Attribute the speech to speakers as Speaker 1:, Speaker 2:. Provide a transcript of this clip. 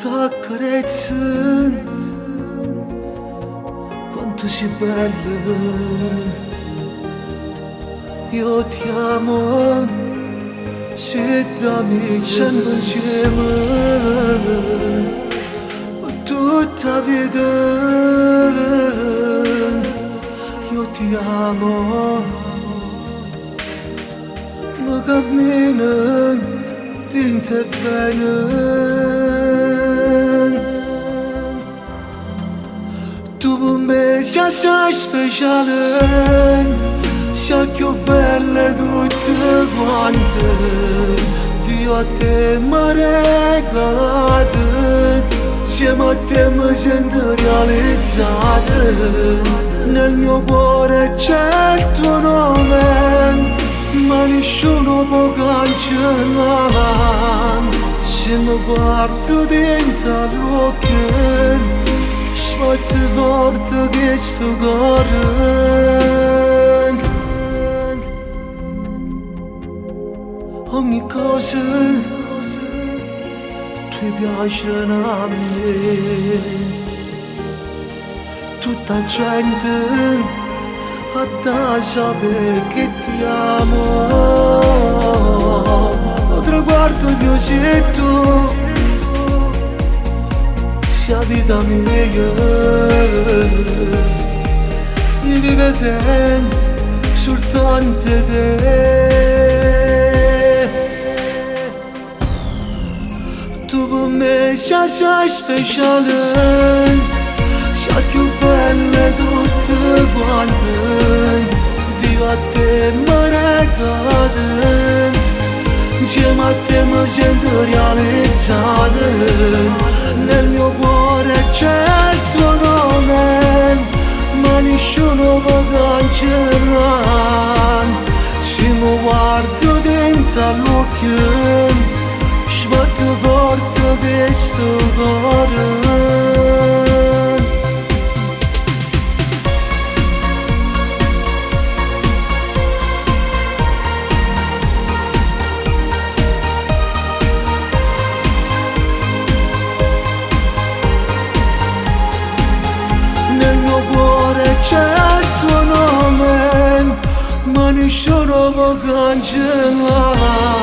Speaker 1: t'accarezzano, quanto sei bella. Io ti amo, se dammi sempre insieme, tutta vita. Io ti amo, ma cammino dentro bene. Tu per me sei speciale, sei più bella tutte quante. Dio a te mi regalate, insieme a te mi sento realizzata. Nel mio cuore c'è il tuo nome, ma nessuno può cancellare. Se mi guardo dentro l'occhio, sbatte forte che sto cuore. Ogni cosa ti piace a me, tutta gente a te sapere che ti amo. Lo traguardo mio sei tu, sia vita mia. Io vivo soltanto te. Tu per me sei speciale, sei più bella tutte quante. Dio a te mi regalate, insieme a te mi sento realizzata. Nel mio cuore c'è il tuo nome, ma nessuno può cancellare. Se mi guardo dentro all'occhio, sbatte forte questo cuore. Nel mio cuore c'è il tuo nome, ma nessuno può cancellare.